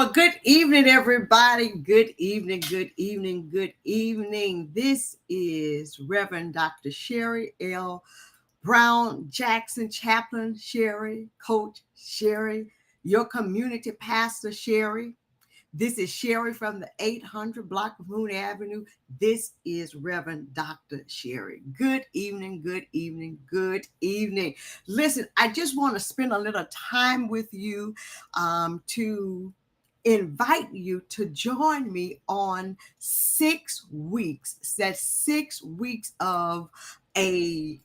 Well, good evening, everybody. Good evening, good evening, good evening. This is Reverend Dr. Sherry L. Brown Jackson, Chaplain Sherry, Coach Sherry, your community pastor Sherry. This is Sherry from the 800 block of Moon Avenue. This is Reverend Dr. Sherry. Good evening, good evening, good evening. Listen, I just want to spend a little time with you to invite you to join me on 6 weeks. That's 6 weeks of a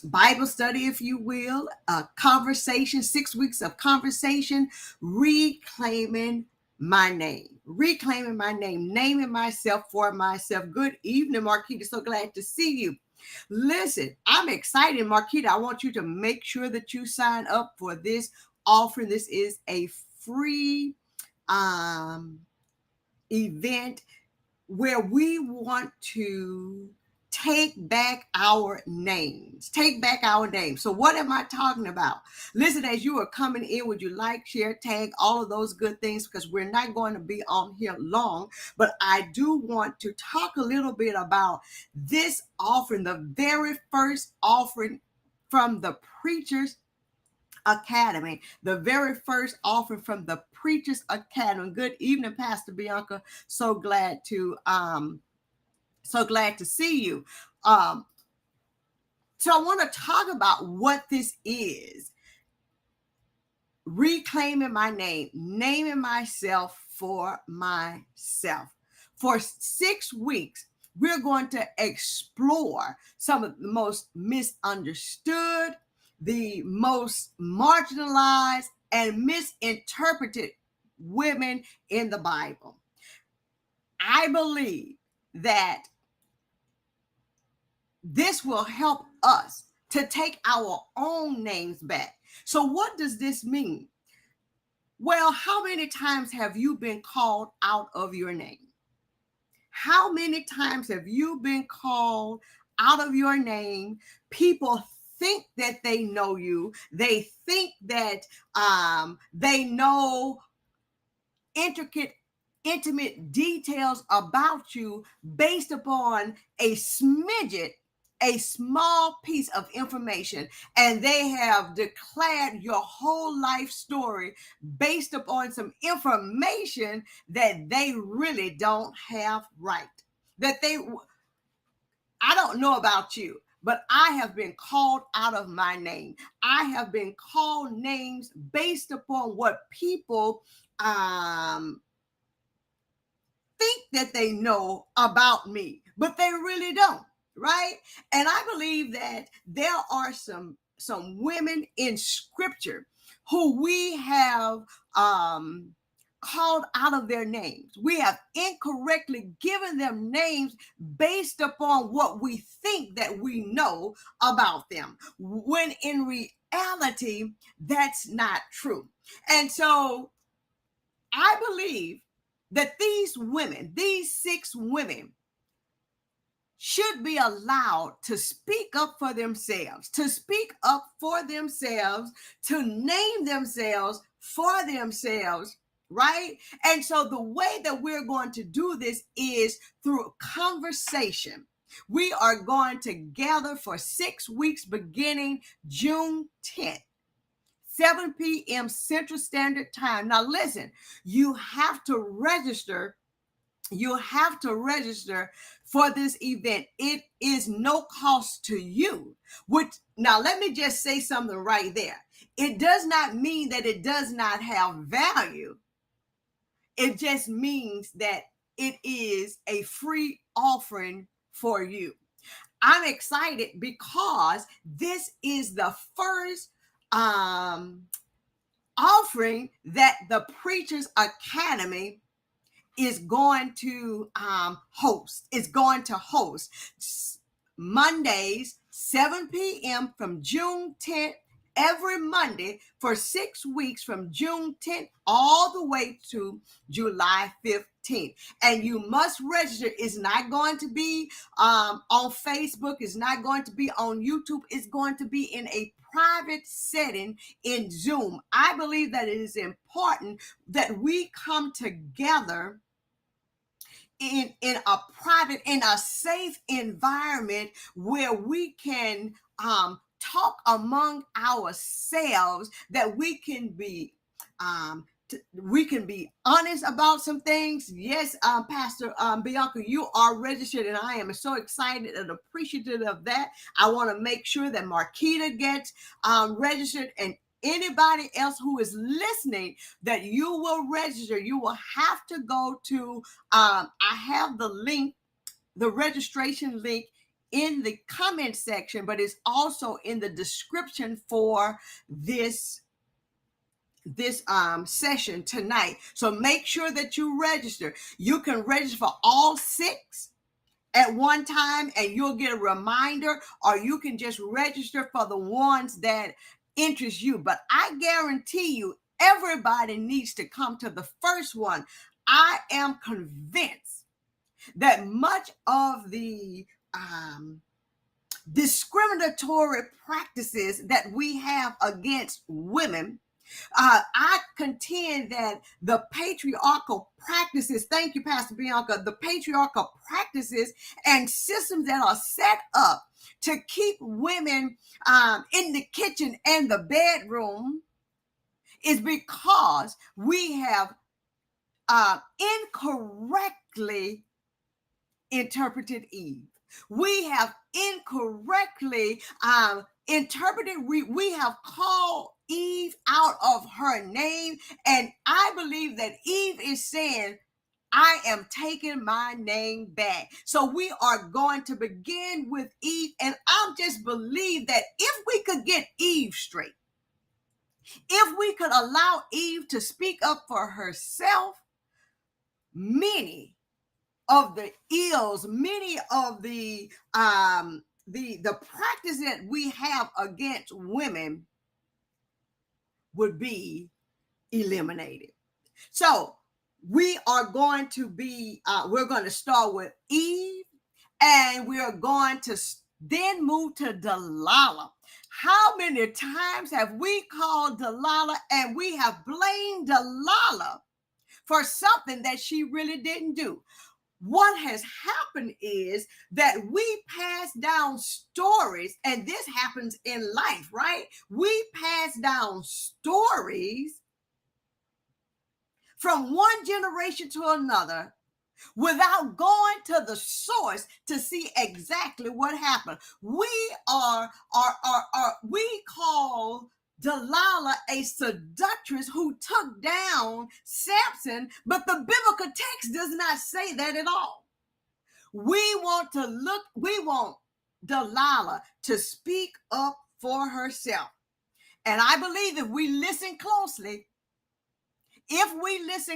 Bible study, if you will, a conversation, 6 weeks of conversation, reclaiming my name, naming myself for myself. Good evening, Marquita. So glad to see you. Listen, I'm excited, Marquita. I want you to make sure that you sign up for this offering. This is a free event where we want to take back our names. So what am I talking about? Listen, as you are coming in, would you like, share, tag, all of those good things, because we're not going to be on here long, but I do want to talk a little bit about this offering, the very first offering from the Preachers Academy, the very first offering from the Preachers Academy. Good evening, Pastor Bianca. So glad to see you. So I want to talk about what this is. Reclaiming my name, naming myself for myself. For 6 weeks, we're going to explore some of the most misunderstood, the most marginalized, and misinterpreted women in the Bible. I believe that this will help us to take our own names back. So what does this mean? Well, how many times have you been called out of your name? How many times have you been called out of your name? People think that they know you. They think that they know intimate details about you based upon a smidget, a small piece of information, and they have declared your whole life story based upon some information that they really don't have right. I don't know about you, but I have been called out of my name. I have been called names based upon what people think that they know about me, but they really don't, right? And I believe that there are some women in scripture who we have called out of their names. We have incorrectly given them names based upon what we think that we know about them, when in reality, that's not true. And so I believe that these 6 women, should be allowed to speak up for themselves, to name themselves for themselves, right? And so the way that we're going to do this is through conversation. We are going to gather for 6 weeks beginning June 10th. 7 p.m. Central Standard Time. Now listen, you have to register for this event. It is no cost to you. Now let me just say something right there. It does not mean that it does not have value. It just means that it is a free offering for you. I'm excited because this is the first offering that the Preachers Academy is going to host. It's going to host Mondays, 7 p.m. from June 10th, every Monday for 6 weeks, from June 10th all the way to July 15th. And you must register. It's not going to be on Facebook. It's not going to be on YouTube. It's going to be in a private setting in Zoom. I believe that it is important that we come together in a safe environment where we can talk among ourselves, that we can be honest about some things. Yes, Pastor Bianca, you are registered, and I am so excited and appreciative of that. I want to make sure that Marquita gets registered, and anybody else who is listening, that you will register. You will have to go to, I have the link, the registration link in the comment section, but it's also in the description for this session tonight. So make sure that you register. You can register for all 6 at one time and you'll get a reminder, or you can just register for the ones that interest you. But I guarantee you, everybody needs to come to the first one. I am convinced that much of the discriminatory practices that we have against women, I contend that the patriarchal practices, thank you, Pastor Bianca, the patriarchal practices and systems that are set up to keep women in the kitchen and the bedroom is because we have incorrectly interpreted Eve. We have incorrectly interpreted, we have called Eve out of her name. And I believe that Eve is saying, I am taking my name back. So we are going to begin with Eve. And I just believe that if we could get Eve straight, if we could allow Eve to speak up for herself, many of the ills, many of the practice that we have against women would be eliminated. So we are going to be, we're going to start with Eve, and we are going to then move to Delilah. How many times have we called Delilah and we have blamed Delilah for something that she really didn't do? What has happened is that we pass down stories, and this happens in life, right? We pass down stories from one generation to another without going to the source to see exactly what happened. We we call Delilah a seductress who took down Samson, but the biblical text does not say that at all. We want Delilah to speak up for herself. And I believe if we listen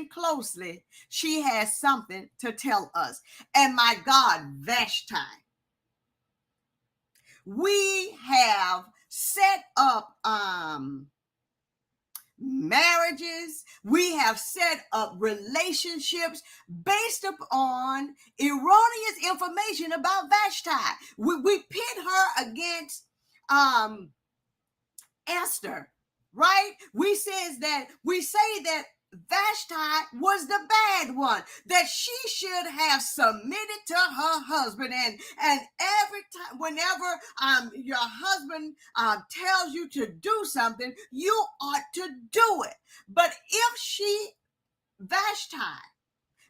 closely, she has something to tell us. And my God, Vashti, we have set up marriages, we have set up relationships based upon erroneous information about Vashti. We pit her against Esther, right? We say that Vashti was the bad one, that she should have submitted to her husband, and every time, whenever your husband tells you to do something, you ought to do it. But if Vashti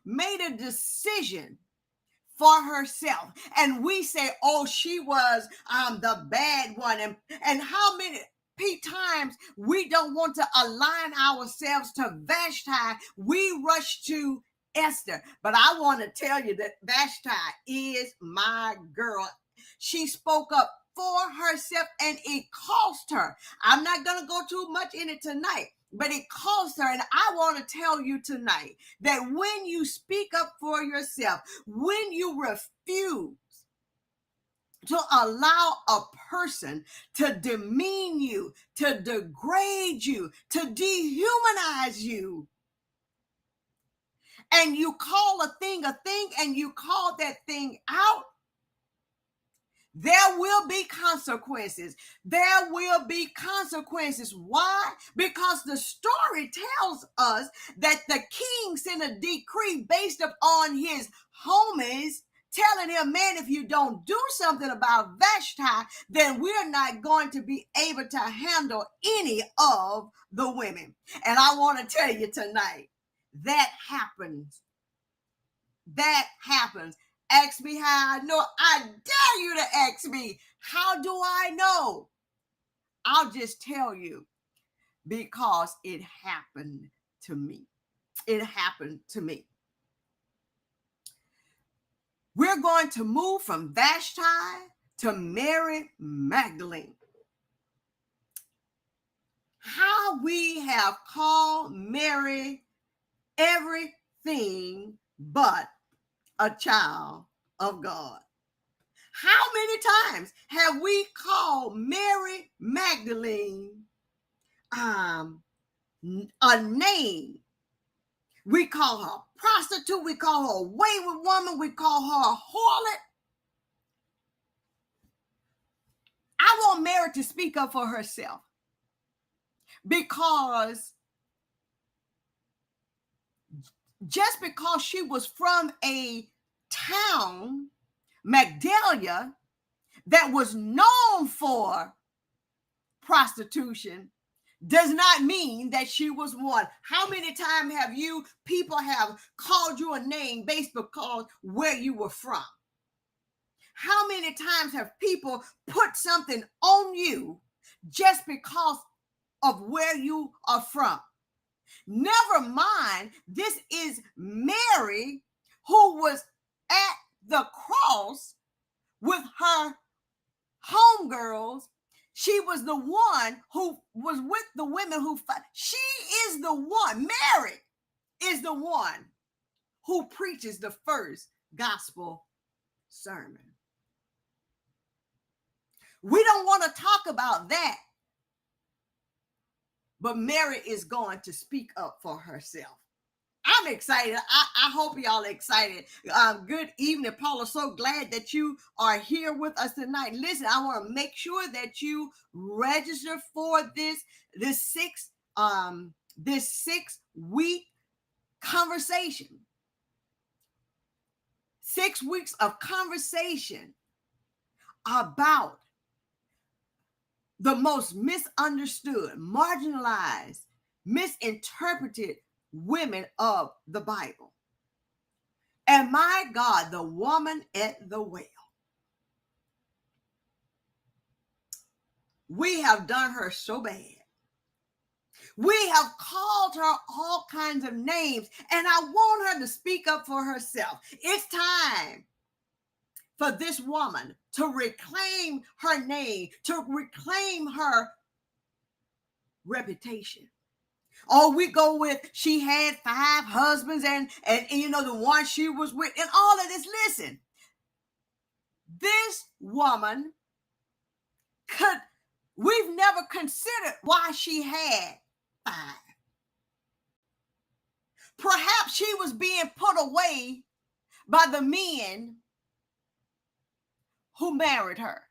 made a decision for herself, and we say, oh, she was the bad one, and how many times we don't want to align ourselves to Vashti, we rush to Esther. But I want to tell you that Vashti is my girl. She spoke up for herself, and it cost her. I'm not going to go too much in it tonight, but it cost her. And I want to tell you tonight that when you speak up for yourself, when you refuse to allow a person to demean you, to degrade you, to dehumanize you, and you call a thing, and you call that thing out, There will be consequences. There will be consequences. Why? Because the story tells us that the king sent a decree based upon his homies telling him, man, if you don't do something about Vashti, then we're not going to be able to handle any of the women. And I want to tell you tonight, that happens. That happens. Ask me how I know. I dare you to ask me, how do I know? I'll just tell you, because it happened to me. It happened to me. We're going to move from Vashti to Mary Magdalene. How we have called Mary everything but a child of God. How many times have we called Mary Magdalene a name? We call her a prostitute. We call her a wayward woman. We call her a harlot. I want Mary to speak up for herself, because just because she was from a town, Magdalene, that was known for prostitution, does not mean that she was one. How many times have people have called you a name based because where you were from? How many times have people put something on you just because of where you are from? Never mind, this is Mary, who was at the cross with her homegirls. She was the one who was with the women who fought. She is the one. Mary is the one who preaches the first gospel sermon. We don't want to talk about that, but Mary is going to speak up for herself. I'm excited. I hope y'all are excited. Good evening, Paula. So glad that you are here with us tonight. Listen, I want to make sure that you register for this 6-week conversation. 6 weeks of conversation about the most misunderstood, marginalized, misinterpreted women of the Bible. And my God, the woman at the well. We have done her so bad. We have called her all kinds of names, and I want her to speak up for herself. It's time for this woman to reclaim her name, to reclaim her reputation. Oh, we go with she had 5 husbands and you know, the one she was with and all of this. Listen, this woman we've never considered why she had 5. Perhaps she was being put away by the men who married her,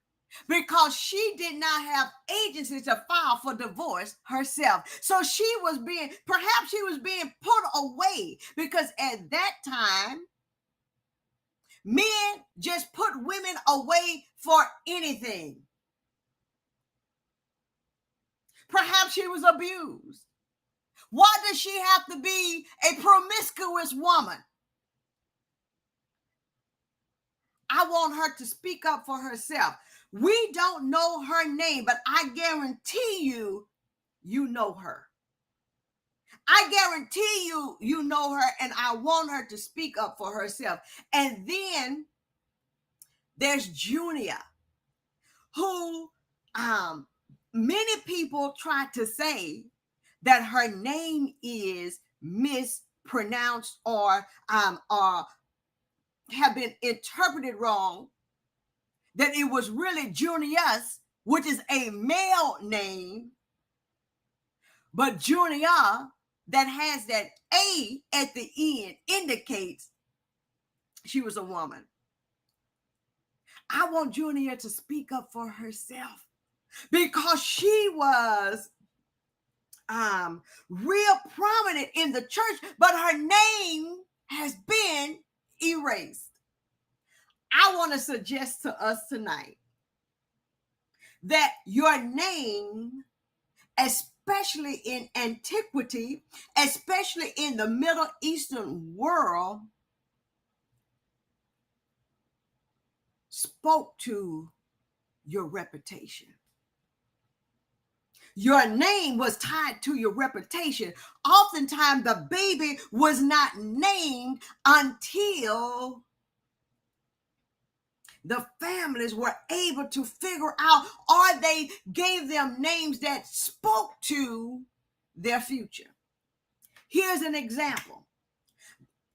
because she did not have agency to file for divorce herself. So perhaps she was being put away, because at that time, men just put women away for anything. Perhaps she was abused. Why does she have to be a promiscuous woman? I want her to speak up for herself. We don't know her name, but I guarantee you know her. I guarantee you know her, and I want her to speak up for herself. And then there's Junia, who many people try to say that her name is mispronounced or have been interpreted wrong, that it was really Junius, which is a male name, but Junia, that has that A at the end, indicates she was a woman. I want Junia to speak up for herself because she was real prominent in the church, but her name has been erased. I want to suggest to us tonight that your name, especially in antiquity, especially in the Middle Eastern world, spoke to your reputation. Your name was tied to your reputation. Oftentimes, the baby was not named until the families were able to figure out, or they gave them names that spoke to their future. Here's an example.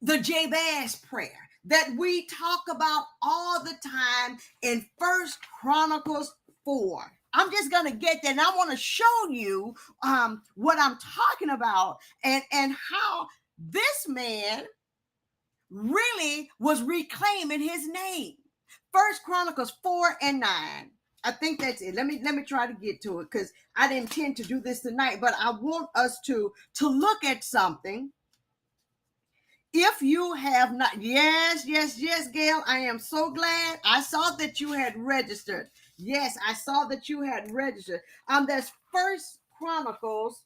The Jabez prayer that we talk about all the time in First Chronicles 4. I'm just going to get there, and I want to show you what I'm talking about and how this man really was reclaiming his name. First Chronicles 4 and 9. I think that's it. Let me try to get to it because I didn't intend to do this tonight, but I want us to look at something. If you have not, yes, Gail, I am so glad. I saw that you had registered. Yes, I saw that you had registered. That's First Chronicles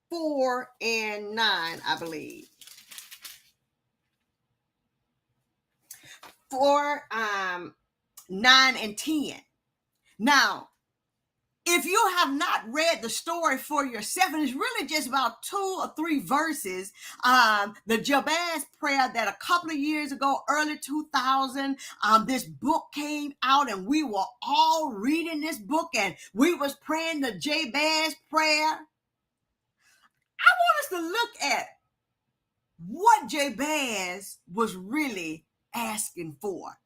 4 and 9, I believe. 4, 9 and 10. Now, if you have not read the story for yourself, and it's really just about 2 or 3 verses, the Jabez prayer that a couple of years ago, early 2000, this book came out, and we were all reading this book, and we was praying the Jabez prayer. I want us to look at what Jabez was really asking for.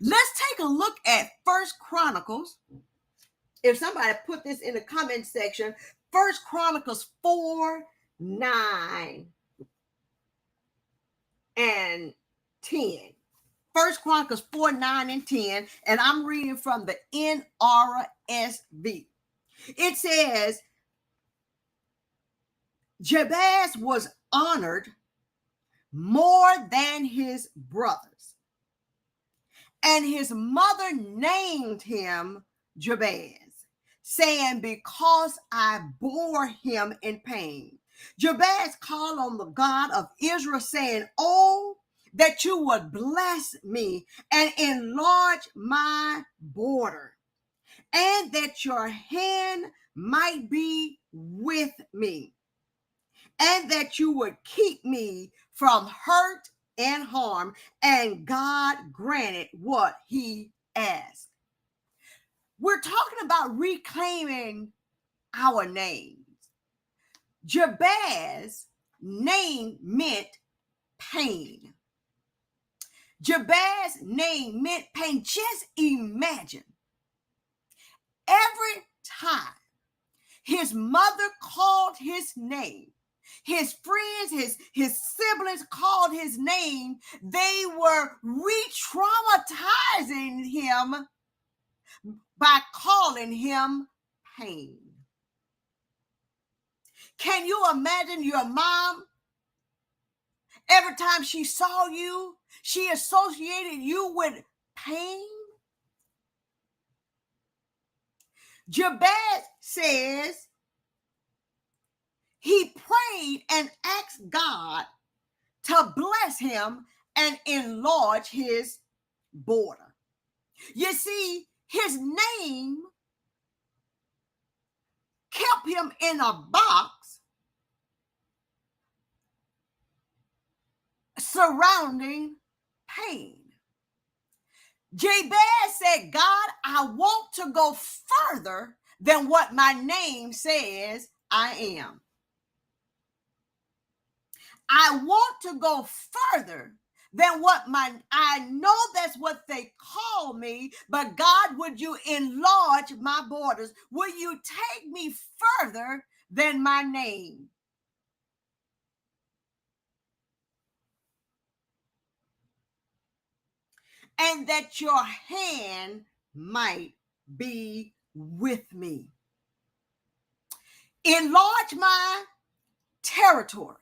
Let's take a look at First Chronicles. If somebody put this in the comment section, First Chronicles 4, 9, and 10. First Chronicles 4, 9, and 10, and I'm reading from the NRSV. It says, Jabez was honored more than his brothers, and his mother named him Jabez, saying, because I bore him in pain. Jabez called on the God of Israel, saying, oh, that you would bless me and enlarge my border, and that your hand might be with me, and that you would keep me from hurt and harm. And God granted what he asked. We're talking about reclaiming our names. Jabez's name meant pain. Jabez's name meant pain. Just imagine every time his mother called his name, his friends, his siblings called his name, they were re-traumatizing him by calling him pain. Can you imagine your mom? Every time she saw you, she associated you with pain. Jabez says he prayed and asked God to bless him and enlarge his border. You see, his name kept him in a box surrounding pain. Jabez said, God, I want to go further than what my name says I am. I want to go further than what I know that's what they call me, but God, would you enlarge my borders? Will you take me further than my name? and that your hand might be with me. Enlarge my territory.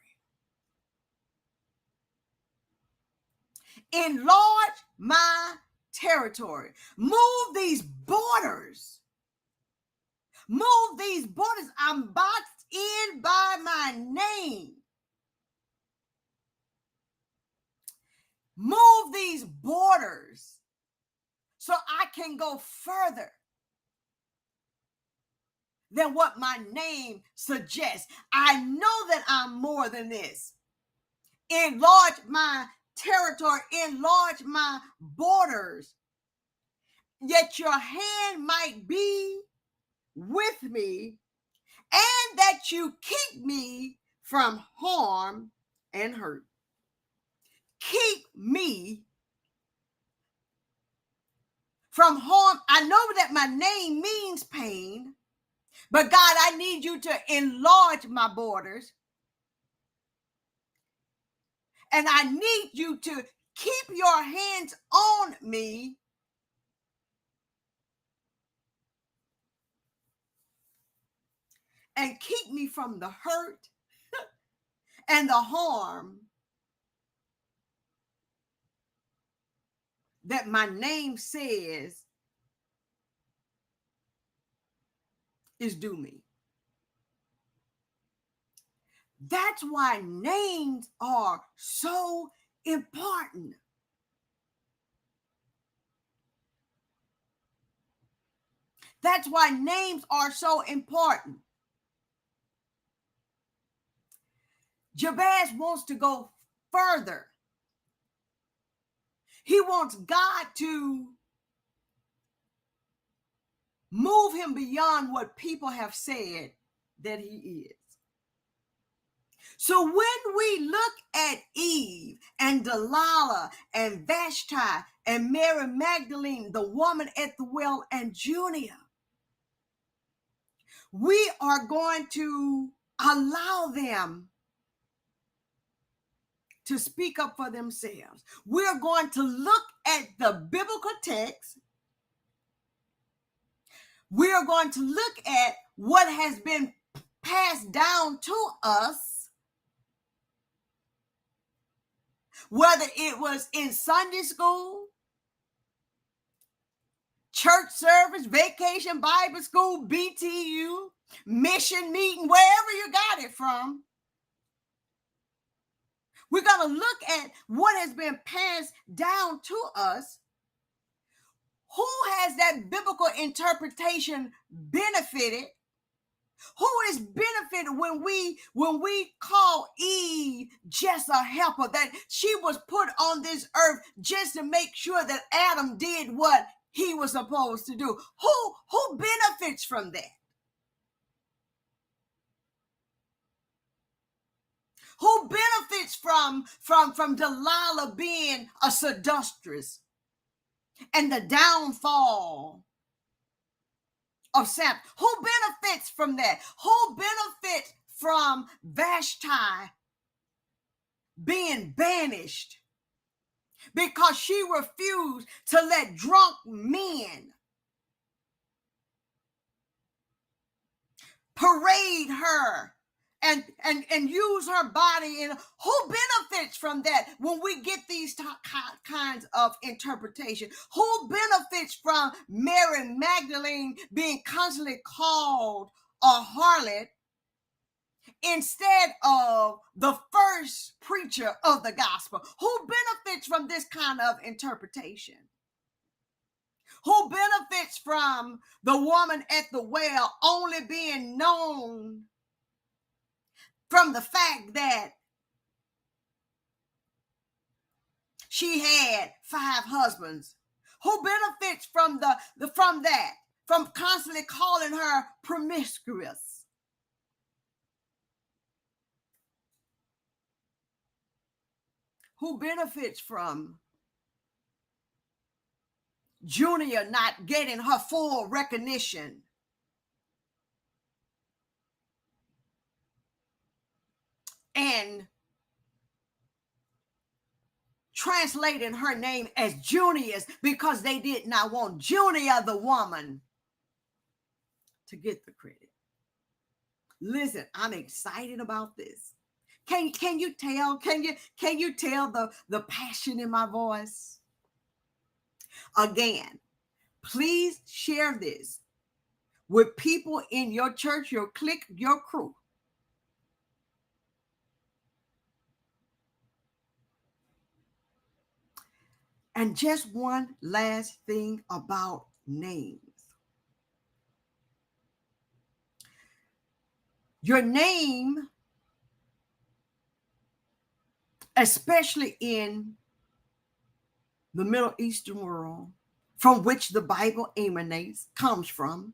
Enlarge my territory. Move these borders. Move these borders. I'm boxed in by my name. Move these borders so I can go further than what my name suggests. I know that I'm more than this. Enlarge my territory, enlarge my borders, yet your hand might be with me, and that you keep me from harm and hurt. Keep me from harm. I know that my name means pain, but God, I need you to enlarge my borders. And I need you to keep your hands on me and keep me from the hurt and the harm that my name says is due me. That's why names are so important. That's why names are so important. Jabez wants to go further. He wants God to move him beyond what people have said that he is. So when we look at Eve and Delilah and Vashti and Mary Magdalene, the woman at the well, and Junia, we are going to allow them to speak up for themselves. We're going to look at the biblical text. We're going to look at what has been passed down to us, whether it was in Sunday school, church service, vacation Bible school, BTU, mission meeting, wherever you got it from. We're going to look at what has been passed down to us. Who has that biblical interpretation benefited? Who is benefited when we call Eve just a helper, that she was put on this earth just to make sure that Adam did what he was supposed to do? Who benefits from that? Who benefits from Delilah being a seductress and the downfall of Samson? Who benefits from that? Who benefits from Vashti being banished because she refused to let drunk men parade her and use her body? And who benefits from that when we get these kinds of interpretation? Who benefits from Mary Magdalene being constantly called a harlot instead of the first preacher of the gospel? Who benefits from this kind of interpretation? Who benefits from the woman at the well only being known from the fact that she had 5 husbands? Who benefits from from constantly calling her promiscuous? Who benefits from Junia not getting her full recognition? And translating her name as Junia because they did not want Junia, the woman, to get the credit. Listen, I'm excited about this. Can you tell? Can you tell the passion in my voice? Again, please share this with people in your church, your clique, your crew. And just one last thing about names. Your name, especially in the Middle Eastern world, from which the Bible emanates, comes from,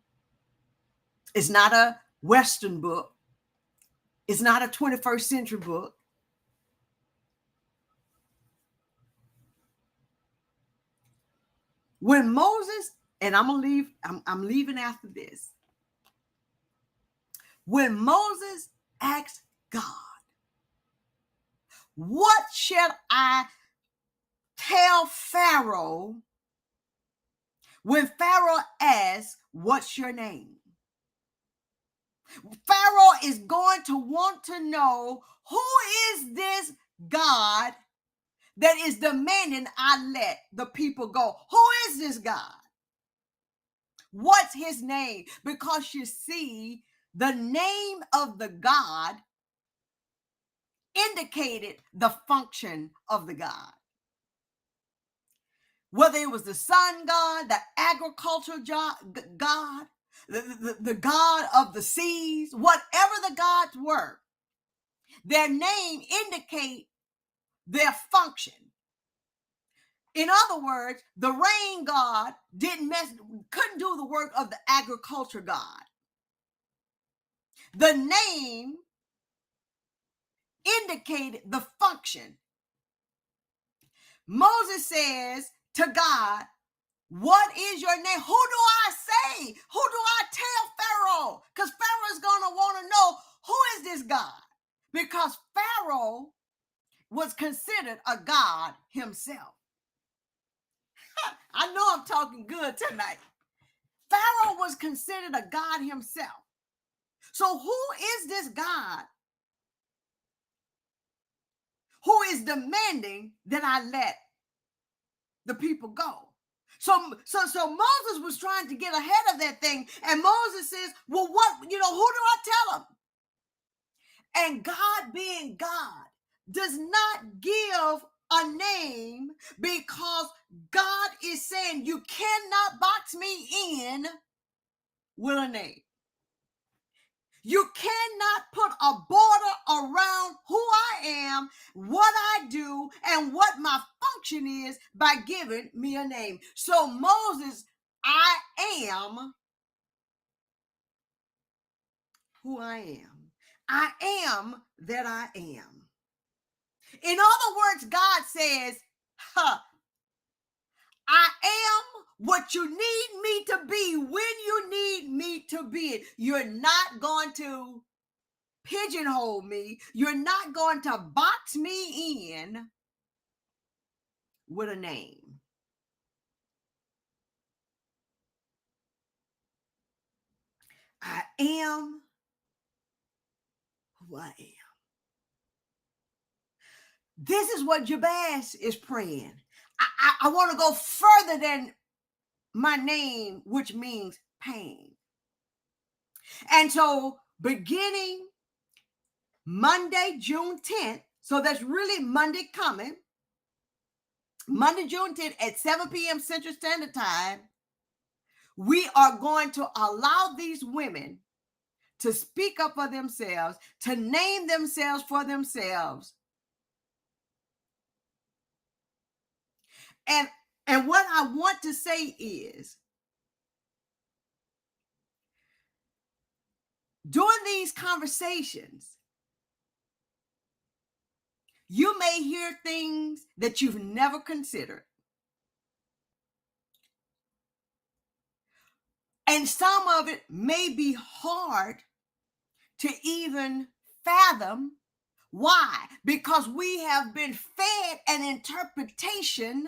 is not a Western book. It's not a 21st century book. When Moses, and I'm leaving after this. When Moses asked God, what shall I tell Pharaoh when Pharaoh asks, what's your name? Pharaoh is going to want to know, who is this God that is demanding I let the people go? Who is this God? What's his name? Because you see, the name of the God indicated the function of the God. Whether it was the sun god, the agricultural god, the god of the seas, whatever the gods were, their name indicate their function. In other words, the rain god couldn't do the work of the agriculture god. The name indicated the function. Moses says to God, what is your name? Who do I say? Who do I tell Pharaoh? Because Pharaoh is going to want to know, who is this God? Because Pharaoh was considered a god himself. I know I'm talking good tonight. Pharaoh was considered a god himself. So who is this God who is demanding that I let the people go? So Moses was trying to get ahead of that thing. And Moses says, well, who do I tell him? And God, being God, does not give a name, because God is saying you cannot box me in with a name. You cannot put a border around who I am, what I do, and what my function is by giving me a name. So Moses, I am who I am. I am that I am. In other words, God says, I am what you need me to be when you need me to be it. You're not going to pigeonhole me. You're not going to box me in with a name. I am who I am. This is what Jabez is praying. I want to go further than my name, which means pain. And so beginning Monday, June 10th, so that's really Monday coming, Monday, June 10th at 7 p.m. Central Standard Time, we are going to allow these women to speak up for themselves, to name themselves for themselves. And what I want to say is, during these conversations, you may hear things that you've never considered. And some of it may be hard to even fathom Why? Because we have been fed an interpretation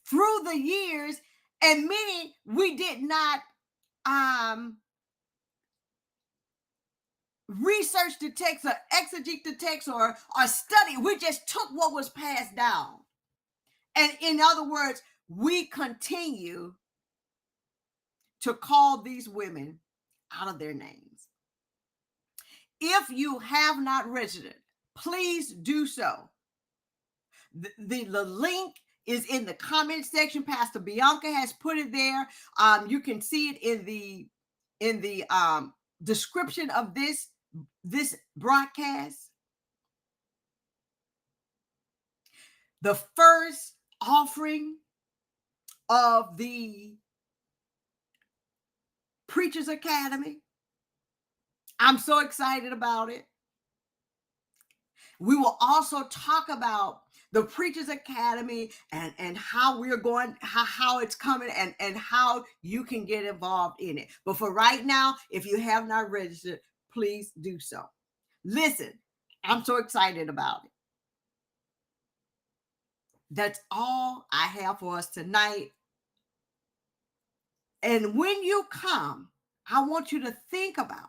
through the years, and many we did not research the text or exegete the text or study. We just took what was passed down. And in other words, we continue to call these women out of their names. If you have not registered, please do so. The link is in the comment section. Pastor Bianca has put it there. You can see it in the description of this broadcast. The first offering of the Preachers Academy. I'm so excited about it. We will also talk about the Preachers Academy and how we're going, how it's coming, and how you can get involved in it. But for right now, if you have not registered, please do so. Listen, I'm so excited about it. That's all I have for us tonight. And when you come, I want you to think about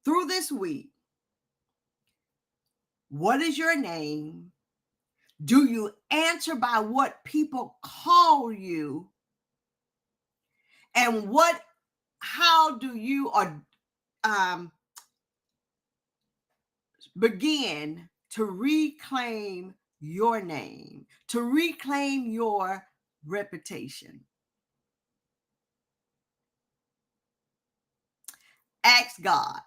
through this week, what is your name? Do you answer by what people call you? And how do you begin to reclaim your name, to reclaim your reputation? Ask God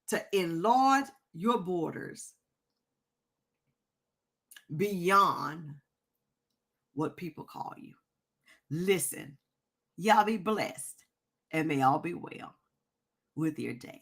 to enlarge your borders beyond what people call you. Listen, y'all be blessed, and may all be well with your day.